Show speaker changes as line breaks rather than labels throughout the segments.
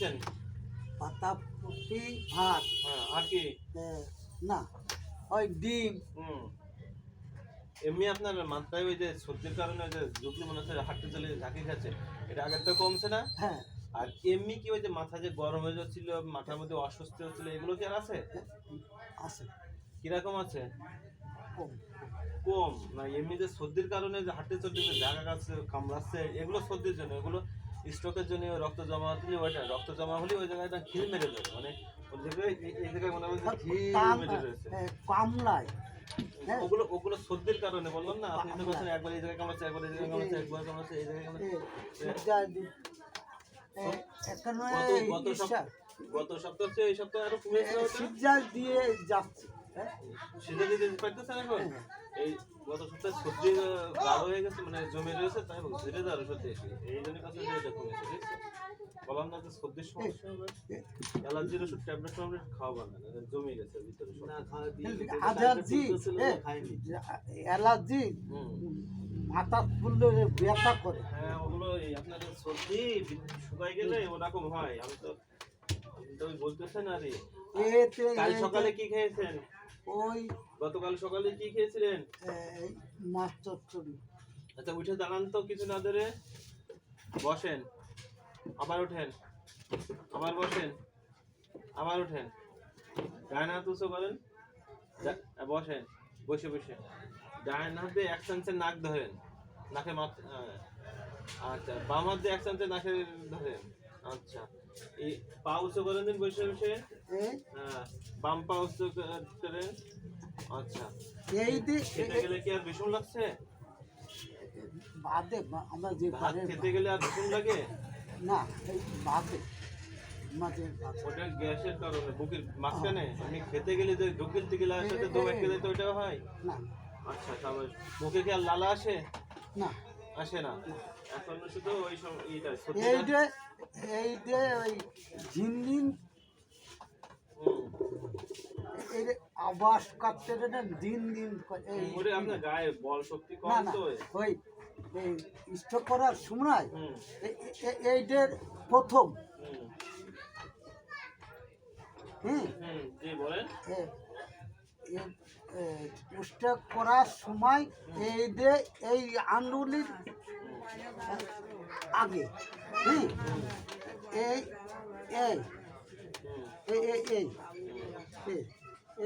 খাইছেন?
পাতাকপি ভাত।
হ্যাঁ, আর কি?
না, ওই ডিম।
এমনি আপনার মাথায় ওই যে সর্দির কারণে ওই যে ঝুঁকি মনে হচ্ছে হাঁটতে চলে ঝাঁকি খাচ্ছে, এটা আগের তো কমছে না?
হ্যাঁ,
আর এমনি কি ওই যে মাথা যে গরম হয়ে যাচ্ছিল, মাথার মধ্যে অস্বস্তি হচ্ছিল, এগুলো কি আর আছে?
আছে
কিরকম আছে?
কম।
কম না? এমনি যে সর্দির কারণে যে হাঁটতে চলতে যে জায়গা কাছে কামড়াচ্ছে, এগুলো সর্দির জন্য, এগুলো স্ট্রোকের জন্য রক্ত জমা হলে ওইটা রক্ত জমা হলে ওই জায়গাটা খিল মেরে যাবে, মানে ওই জায়গায় এই জায়গায় মনে হয় যে খিল মেরে রয়েছে।
কামলায়। হ্যাঁ,
ওগুলো ওগুলো সর্দির কারণে বললাম না, আপনি তো বলছেন একবার এই জায়গায় কামড়াচ্ছে, একবার এই জায়গায় কামড়াচ্ছে, একবার কামড়াচ্ছে, এই জায়গায় কামড়াচ্ছে। গত সপ্তাহ হচ্ছে, এই সপ্তাহে আরো কমেছে ওটা?
সিজার দিয়ে যাচ্ছে।
সিজা দিতে পারতেছেন এখন? এই গত সপ্তাহে সর্দি গাঢ় হয়ে গেছে, মানে জমে রয়েছে, তাই বলছি এটা আরো সর্দি এসে এই জন্য কাছে এটা কমেছে, দেখছো? বললাম না যে সর্দির সমস্যা হবে, অ্যালার্জির ওষুধ ট্যাবলেট ট্যাবলেট খাওয়াবা না, জমে গেছে ভিতরে সব।
অ্যালার্জি মাথা ফুললে ব্যথা করে।
হ্যাঁ, ওগুলো আপনার সর্দি শুকাই গেলে ওরকম হয়। আমি তো ওই বলতেছেন আরে কাল সকালে কি খেয়েছেন?
ওই
গতকাল সকালে কি খেয়েছিলেন?
মাছ চচ্চড়ি।
আচ্ছা, উঠে দাঁড়ান তো কিছু না ধরে, বসেন, আবার ওঠেন, আবার বসেন, আবার ওঠেন, ডান হাত উঁচু করেন, বসেন, বসে বসে ডান হাতে এক চান্সের নাক ধরেন, নাকে আচ্ছা, বাম হাত দিয়ে এক চান্সের নাকে ধরেন। আচ্ছা, এই পা উঁচু করে দিন বসে বসে, হ্যাঁ, বাম পা উঁচু করেন। আচ্ছা, খেতে গেলে কি আর ভীষণ লাগছে?
বাদে আমরা যে
ভাত খেতে গেলে আর ভীষণ লাগে
না, এই বাদে মাঝে
ওটা গ্যাসের কারণে বুকের মাঝখানে আমি খেতে গেলে যে ঢুক গেলতে গেলে সাথে দম আটকে যায়, তো ওটা হয়
না।
আচ্ছা, তাহলে মুখে কি আর লালা আসে?
না,
আসে না। এখন শুধু ওই এইটা
এইটা ওই ঝিনঝিন এই আবাস কাটতে দিন দিন
ওরে আপনার গায়ে বল শক্তি কম তো।
ওই এই স্ট্রোক করার সময় এইটার প্রথম
জি বলেন।
স্ট্রোক করার সময় এই আঙ্গুলির আগে এই এই এই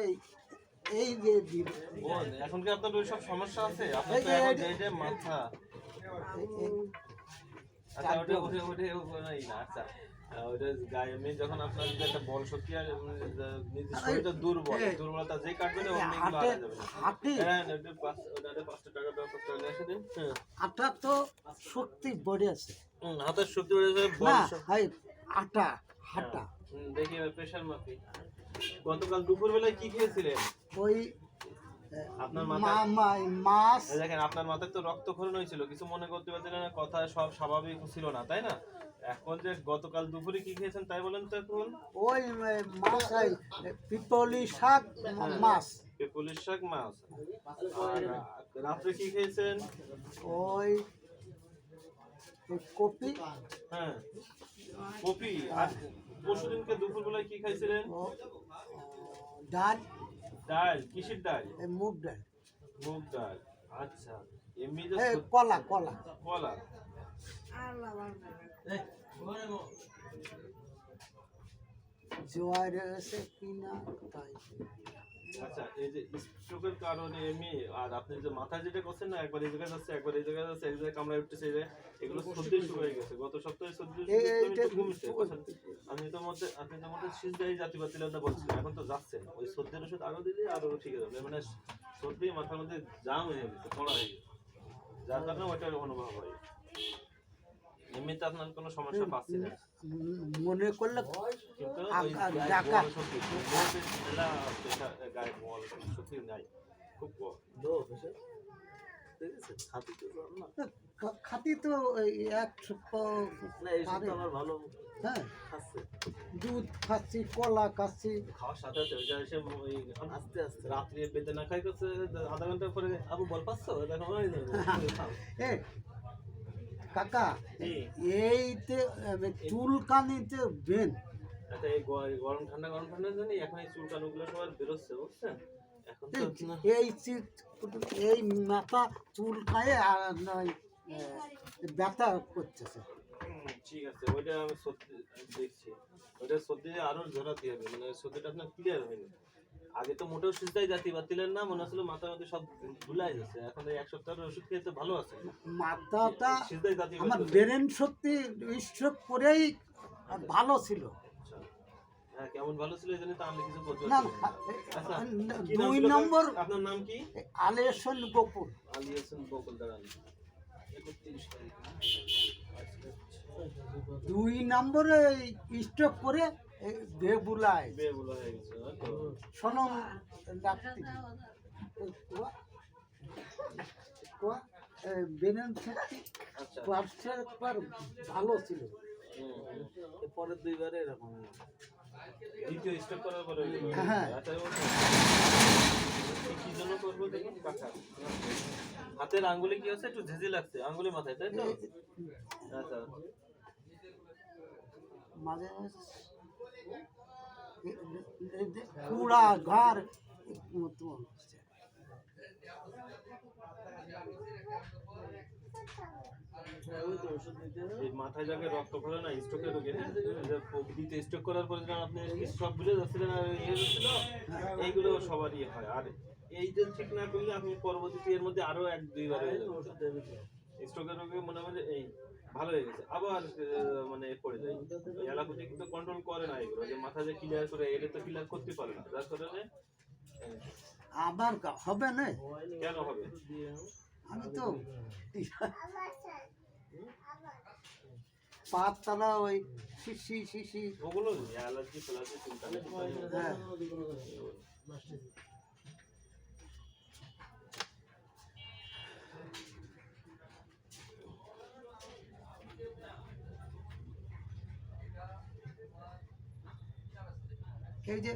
এই এই যে
এখন কি আপনার ওই সব সমস্যা আছে? আপনার তো এখন এই যে মাথা, আচ্ছা ওটা উঠে উঠে নাই না। আচ্ছা, ওটা গায়ে এমনি যখন আপনার যদি একটা বল শক্তি আর নিজের শরীরটা দুর্বলতা যেই কাটবে না অমনি এগুলো আলা যাবে না। হ্যাঁ, ওটা 500 টাকা ব্যবস্থা করে এসে দিন।
আটা তো শক্তি বড়ে আছে।
হাতের শক্তি বেড়ে যাবে, বল
আটা হাটা।
দেখি প্রেশার মাপি। গতকাল দুপুরবেলায় কি খেয়েছিলেন?
ওই
আপনার
মাছ।
দেখেন আপনার মাথায় তো রক্তক্ষরণ হয়েছিল, কিছু মনে করতে পারছিলেন না, কথা সব স্বাভাবিক ছিল না, তাই না? এখন যে গতকাল দুপুরে কি খেয়েছেন তাই বলেন তো এখন?
ওই মাছ, পিপলি শাক মাছ।
পিপলি শাক মাছ। আর রাত্রে কি খেয়েছেন?
ওই কপি।
হ্যাঁ, কপি। আর পরশুদিনকে দুপুরবেলায় কি খাইছিলেন?
ডাল।
ডাল? কিসের ডাল?
মুগ ডাল।
মুগ ডাল। আচ্ছা, এমনি যে
কলা কলা
কলা।
জোয়ার এসে কিনা তাই।
আচ্ছা, এই যে স্ট্রোকের কারণে এমনি, আর আপনি যে মাথায় যেটা করছেন না, একবার এই জায়গায় যাচ্ছে, একবার এই জায়গায় যাচ্ছে, এক জায়গায় কামড়ায় উঠতেছে, এগুলো সর্দি শুরু হয়ে গেছে। গত সপ্তাহে সর্দি কমেছে। আপনি তো মধ্যে সিজদাই জাতি বাতিলতা বলছিলেন, এখন তো যাচ্ছেন, ওই সর্দির ওষুধ আরো দিলে আরো ঠিক হয়ে যাবে। মানে সর্দি মাথার মধ্যে জাম হয়ে গেছে, পড়া হয়ে গেছে, যার কারণে ওইটার অনুভব হয়। এমনিতে আপনার কোনো সমস্যা পাচ্ছি না,
মনে করলে
কিন্তু গায়ে বল শক্তি নাই, খুব কম।
খাতি তো এক সপ্তাহ ভালো। হ্যাঁ, দুধ খাচ্ছি, কলা খাচ্ছি,
খাওয়ার সাথে আস্তে আস্তে রাত্রে বেঁধে না খাই করছে, আধা ঘন্টা পরে আবু বল পাচ্ছ,
কাকা
জি।
এইতে চুলকানিতে বেন
আচ্ছা এই গরম ঠান্ডা জন্য এখন এই চুলকানোগুলো সবার বেরোচ্ছে বুঝছেন, এখন তো আপনার
এই এই মাথা চুলকায় আর নয় ব্যথা করতেছে।
ঠিক আছে, ওইটা আমি সত্যি দেখছি, ওইটা সত্যি আরো ঝরাতে হবে, মানে সত্যিটা আপনার ক্লিয়ার হয়নি। আগে তো মোটেও সিজদাই জাতি পারছিলেন না, মনে হচ্ছিল মাথার মধ্যে সব ভুলাই যাচ্ছে, এখন এই এক সপ্তাহের ওষুধ খেয়ে তো ভালো আছে।
মাথাটা
সিজদাই জাতি
আমার
পারতেছে।
ব্রেন শক্তি স্ট্রোক করেই ভালো ছিল।
আচ্ছা। হ্যাঁ, কেমন ভালো ছিল এই জন্য তো আমি কিছু বলতে
না
পারছি না। আচ্ছা, কি নাম
2
ছিল
নম্বর
আপনার নাম কি?
আলেশন গোকুল।
আলী হোসেন বকুল দাঁড়ান। 31 তারিখ। আচ্ছা,
2 নম্বরে স্ট্রোক করে বেবুলায়
বেগুলো হয়ে গেছে তাই তো?
সনম ডাক্তি ব্রেন শক্তি
আচ্ছা।
একবার ভালো ছিল।
পরের দুইবারে এরকম দ্বিতীয় স্টেপ করার পরে এগুলো
হ্যাঁ।
আচ্ছা, এবার কি জন্য করবো দেখুন কাকা, হাতের আঙ্গুলে কি হচ্ছে, একটু ঝেঁঝে লাগছে আঙ্গুলে মাথায়, তাই তো? আচ্ছা,
মাঝে পুরা ঘর মতো হচ্ছে।
এই মাথায় যাকে রক্ত পড়ে না স্ট্রোকের রোগে, দ্বিতীয় স্ট্রোক করার পরে যখন আপনি সব ভুলে যাচ্ছিলেন আর ইয়ে হচ্ছিল, এইগুলো সবারই হয়। আর এই যে ঠিক না করলে আপনি পরবর্তীতে এর মধ্যে আরো 1-2 বার হয়ে যাবে। স্ট্রোকের রোগে মনে হয় যে এই ভালো হয়ে গেছে, আবার মানে পড়ে যায়। এলাকাতে কিন্তু কন্ট্রোল করে না এগুলো, যে মাথা যে ক্লিয়ার করে এটা তো ক্লিয়ার করতে পারে না, যার কারণে
আবার হবে না।
কেন হবে?
আমি তো পাতলা ওই শিশি শিশি
ওগুলো অ্যালার্জি ফ্যালার্জি চুলকানি
হ্যাঁ। এই যে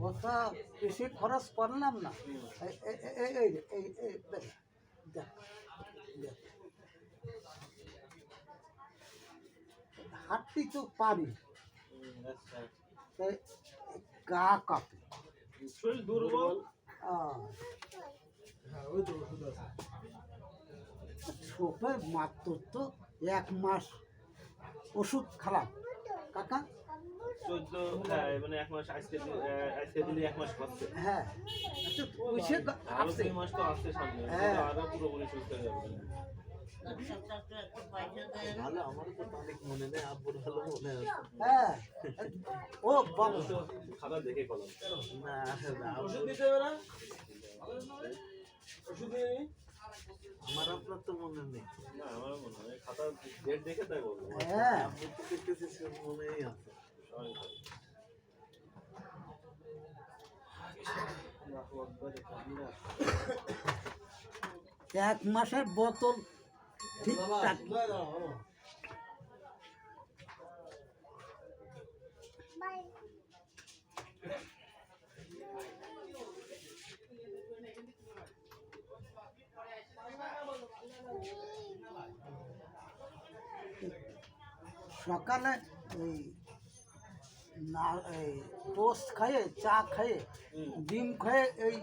কথা বেশি খরচ করলাম না। এই দেখ দেখ দেখ। হাঁটতে তো পারি,
আচ্ছা,
তাই গা কাঁপে।
শরীর দুর্বল।
ছোপে মাত্র তো 1 মাস ওষুধ খারাপ কাকা।
14 হ্যাঁ, মানে 1 মাস আজকে দিলে 1 মাস হচ্ছে।
হ্যাঁ ওইসে
আরো
আসছে।
2 মাস তো আসছে সামনে,
হ্যাঁ।
কিন্তু আরো পুরোপুরি সুস্থ হয়ে যাবে। ভালো, আমারও তো অনেক মনে নেই, আব্বুর ভালো মনে আছে।
হ্যাঁ ও বাবা
তো খাবার দেখে কলাম না,
ওষুধ দিতে হবে না? ওষুধ নিয়ে নি?
আমার আপনার তো মনে নেই। না, আমারও মনে হয় খাতা ডেট দেখে তাই বলবো।
হ্যাঁ
আব্বুর তো দেখতেছি সব মনেই আছে। সবাই ভালো।
1 মাসের বোতল ঠিকঠাক। সকালে ওই না এই টোস্ট খাইয়ে চা খাইয়ে ডিম খাইয়ে এই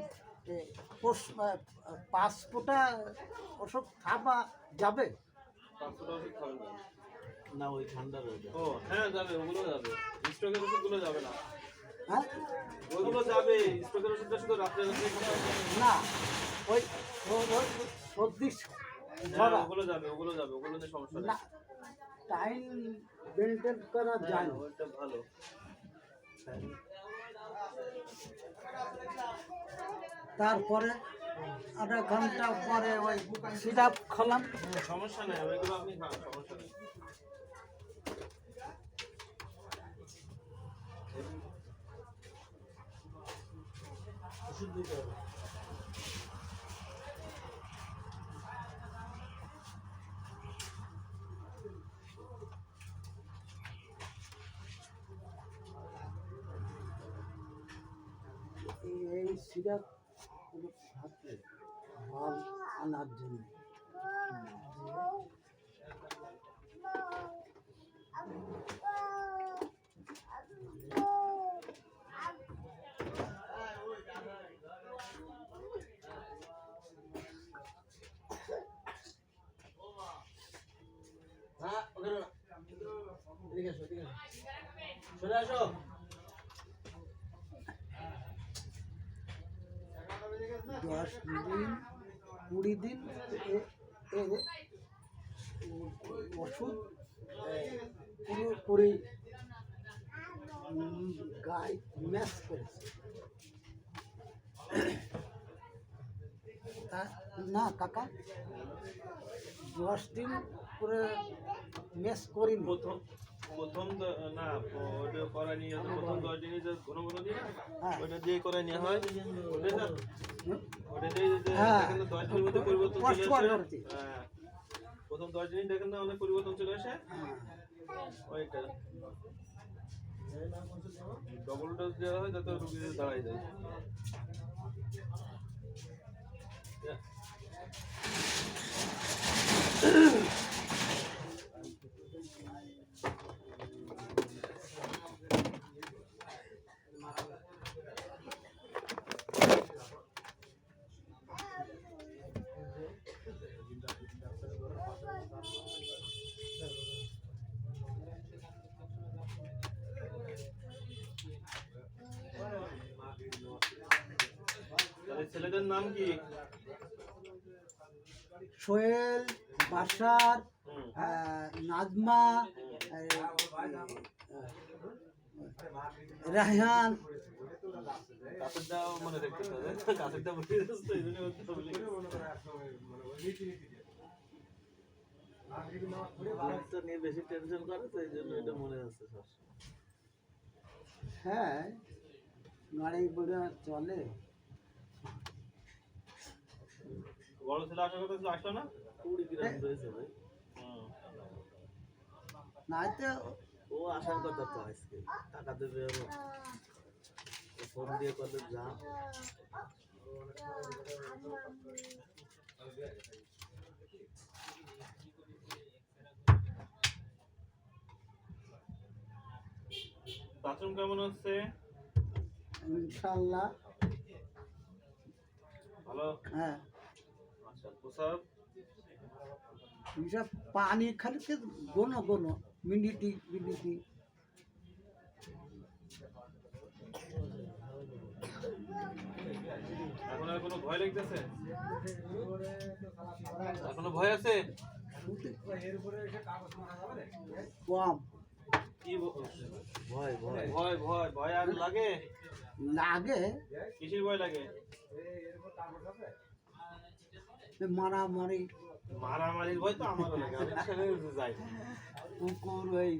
5 ফুটা ওষুধ খাওয়া যাবে।
500 ওষুধ খাবেন না?
না, ওই ঠান্ডা রোগে।
ও হ্যাঁ, যাবে, ওগুলো যাবে। স্ট্রোকের ওষুধগুলো যাবে না,
হ্যাঁ
ওগুলো যাবে। স্ট্রোকের ওষুধটা শুধু রাত্রে রাত্রে খেতে হবে।
না ওই সর্দি
হ্যাঁ,
ঝরা
ওগুলো যাবে, ওগুলো যাবে, ওগুলোতে সমস্যা নেই।
না টাইম মেনটেন করা যায় না।
ওইটা ভালো।
তারপরে আধা ঘন্টা পরে ওই সিরাপ খেলাম।
সমস্যা নেই, ওইগুলো আপনি খান, সমস্যা নেই।
ওষুধ দিতে হবে।
এই সিরাপ সাথে আনার জন্য।
হ্যাঁ ওখানে না এদিকে আসো এদিকে আসো চলে আসো
10 দিন 20 দিন এর ওষুধ পুরোপুরি গায়ে ম্যাচ করেছে। না কাকা 10 দিন করে ম্যাচ করিনি।
প্রথম প্রথম না ওটা করা নিয়ে প্রথম 10 দিনই যে ঘন ঘন দিন
হ্যাঁ।
ওটা দিয়ে করে নেওয়া হয় ওটা না ওটা দিয়ে
হ্যাঁ।
দেখেন না 10 দিনের মধ্যে পরিবর্তন
কষ্ট
চলে
করে
আসে
করতে।
হ্যাঁ প্রথম 10 দিনই দেখেন না অনেক পরিবর্তন চলে আসে
হ্যাঁ।
ওইটা ডবল ডোজ দেওয়া হয় যাতে রোগীদের দাঁড়ায় যায় তাহলে ছেলেদের নাম কি
সোহেল, বাশার,
হুম
নাজমা, রায়হান।
কাছেরটাও মনে রাখতে হবে কাছেরটা বলে দিচ্ছ তো এই জন্য বলি
ব্লাডটা নিয়ে বেশি টেনশন করে তো এই জন্য এটা মনে আছে সব
হ্যাঁ গাড়ি বলে চলে।
বড় ছেলে আসার কথা ছিল আসলো না
20 গ্রাম রয়েছে ভাই
হুম
না তো
ও আসার কথা তো আজকে টাকা দেবে আরো ফোন দিয়ে কত যা
বাথরুম কেমন হচ্ছে
ইনশাল্লাহ।
ভালো
হ্যাঁ
আচ্ছা প্রসাব
এইসব পানি খালি গোনো গোনো মিনিটি মিনিটি।
এখন আর কোনো ভয় লাগতেছে এখনো ভয় আছে
কম
কি
ভয় ভয়
ভয় ভয় ভয় আর লাগে
লাগে।
কিসের ভয় লাগে
মারামারি
মারামারির ভয় তো আমারও লাগে আমি সেখানে যাই
কুকুর ওই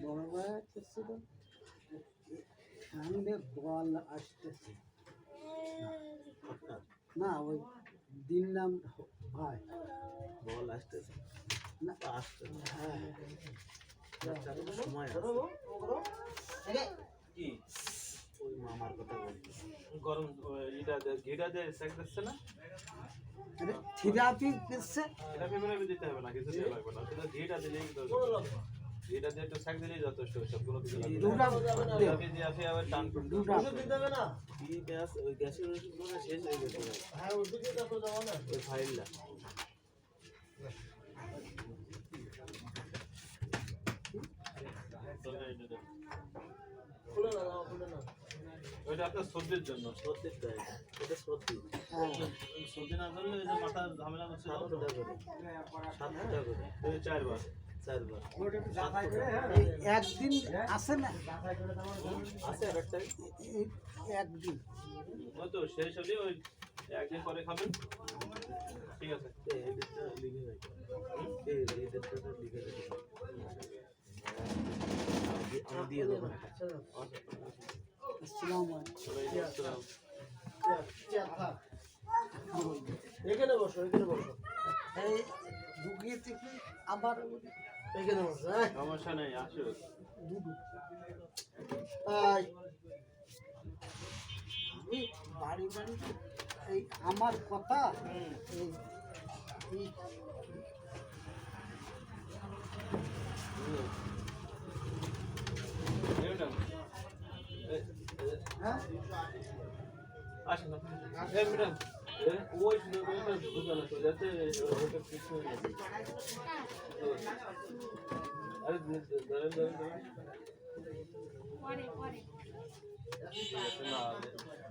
বড় ভাই আসতেছিল সামনে বল আসতেছে না ওই দিন নাম হয়
বল আসতেছে
না
আসতে
হ্যাঁ
সময়
কি
ওই মামার কথা বলছি
গরম এটা ঘিটা দিয়ে সেক দিচ্ছে না
আরে থিরাপি দিচ্ছে
এটা ফেব্রুয়ারি দিতে হবে না কিছু দেওয়া লাগবে না শুধু ঘিটা দিলেই ঘিটা দিয়ে একটু সেক দিলেই যথেষ্ট সবগুলো কিছু লাগবে
দুটা
থেরাপি দিয়ে আসে আবার টান করতে
দুটা
কি গ্যাস ওই গ্যাসের ওষুধ মনে হয় শেষ হয়ে গেছে হ্যাঁ ওষুধ তারপর দেওয়া না ওই ফাইলটা খুলে না খুলে না
ওইটা আপনার সর্দির জন্য
সর্দির দেয় এটা সর্দি
সর্দি না করলে এই যে মাথার ঝামেলা হচ্ছে
7 টাকা করে 7 টাকা করে
এই 4 বার
4 বার
এই একদিন আসে না
আছে আর একটা
এই একদিন
ওই তো শেষ হলে ওই একদিন পরে খাবেন ঠিক আছে
এই ডেটটা লিখে রাখো এই ডেটটা লিখে রাখো আমি দিয়ে দেবো।
আসসালামু আলাইকুম।
ওয়ালাইকুম আসসালাম।
এখানে বসো, এখানে বসো,
এই ঢুকিয়ে থেকে আবার
এখানে বসো। হ্যাঁ,
সমস্যা নেই, আসো।
দুটো
আয়।
এই বাড়ি বাড়ি এই আমার কথা এই এই
ম্যাডাম
হ্যাঁ
আসেন না। এই ম্যাডাম ওই দোকান আছে যাতে ওটা ফিক্স হয়ে গেছে। আরে ধরেন ধরেন ধরেন।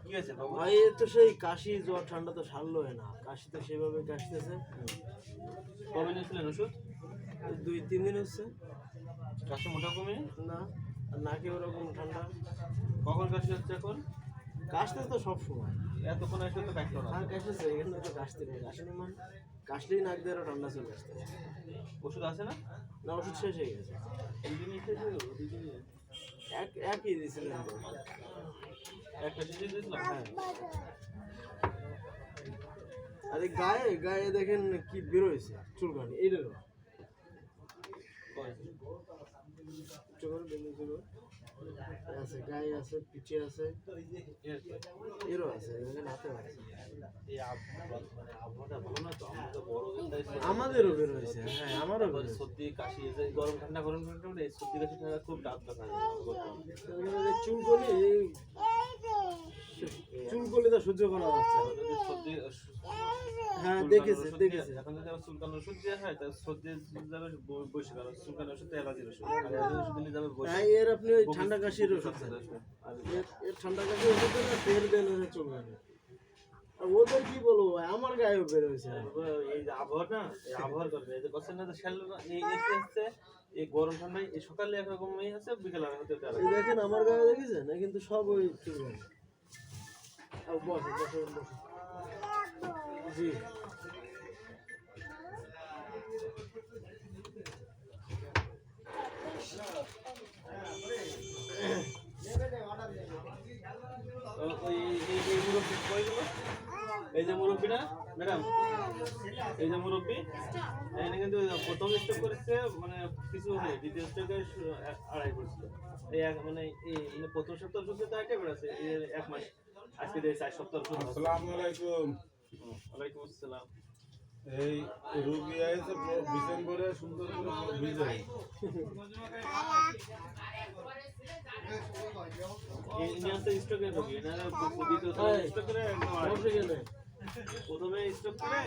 কি হয়েছে বাবু?
ভাই এ তো সেই কাশি জ্বর ঠান্ডা তো সারলো না, কাশি তো সেভাবে কাশতেছে।
কবে নিয়েছিলেন ওষুধ?
2-3 দিন হচ্ছে
কাশি মোটা কমে?
না, আর নাকে ওরকম ঠান্ডা।
কখন কাশি হচ্ছে এখন?
কাশতে তো সব সময়
এতক্ষণ এসে তো কাশলো না।
আর কাশতেছে, এখানে তো কাশতে নেই, কাশিনি মান কাশলেই নাক দিয়ে আরো ঠান্ডা চলে আসছে।
ওষুধ আছে না?
না, ওষুধ শেষ হয়ে গেছে।
দুদিনই খেয়েছে, দুদিনই
একই দিয়েছিলেন তো।
একটা শিশি দিয়েছিলাম।
হ্যাঁ, আরে গায়ে গায়ে দেখেন কি বেরোয়েছে চুলকানি, এইটারও চুলকানি বেরিয়েছিল। আছে গায়ে আছে, পিঠে আছে, এরও আছে, দেখেন হাতে আছে।
এই মানে আবহাওয়াটা ভালো না তো, আমরা তো বড়
আমাদেরও বেরোয়েছে। হ্যাঁ, আমারও বেরোয়েছে।
সর্দি কাশি, এই যে গরম ঠান্ডা এই সর্দি কাশি ঠান্ডা খুব ডাক দেখা যায়।
চুলকলি চুলকলি তো সহ্য করা যাচ্ছে না।
যদি সর্দি
হ্যাঁ,
চুলকানোর
দেখেছে
ওষুধ
দেখেছে।
দিয়ে- এখন যদি আবার চুলকানোর ওষুধ দেওয়া হয় তাহলে সর্দি যাবে বসে, কারণ চুলকানোর ওষুধ অ্যালার্জির ওষুধ, আর অ্যালার্জির ওষুধ দিলে যাবে বসে।
হ্যাঁ, এর আপনি ওই ঠান্ডা কাশির ওষুধ দেন।
আর
এর ঠান্ডা কাশির ওষুধ দেন, আর ফের দেন হচ্ছে চুলকানি। আর ওদের কি বলবো ভাই, আমার গায়েও বেরোয়েছে।
এই যে আবহাওয়া না, এই আবহাওয়ার কারণে এই যে করছেন না যে এই এসে এসছে, এই গরম ঠান্ডায় এই সকালে একরকম আছে, বিকেলে হতে
এই দেখেন আমার গায়ে দেখেছেন, এ কিন্তু সব ওই চুলকানি। আর বসে বসে বসে। জি,
ওই এই মুরব্বী কই গেল? এই যে মুরব্বী না ম্যাডাম, এই যে মুরব্বী, এখানে কিন্তু প্রথম স্টক করেছে মানে কিছু নেই, দ্বিতীয় স্টকে 2.5 করছিল। এই মানে এই প্রথম সপ্তাহ ওষুধ তো একটা করেছে, এই 1 মাস, আজকে দিয়ে 4 সপ্তাহ ওষুধ।
আসসালামু আলাইকুম।
ওয়ালাইকুম আসসালাম।
এই রোগী আইছে ডিসেম্বরে সুন্দর করে বিজয়।
ইন্ডিয়ান স্টকের রোগী না, দ্বিতীয় স্টক করে একদম
বসে গেলে
প্রথমে স্টক করে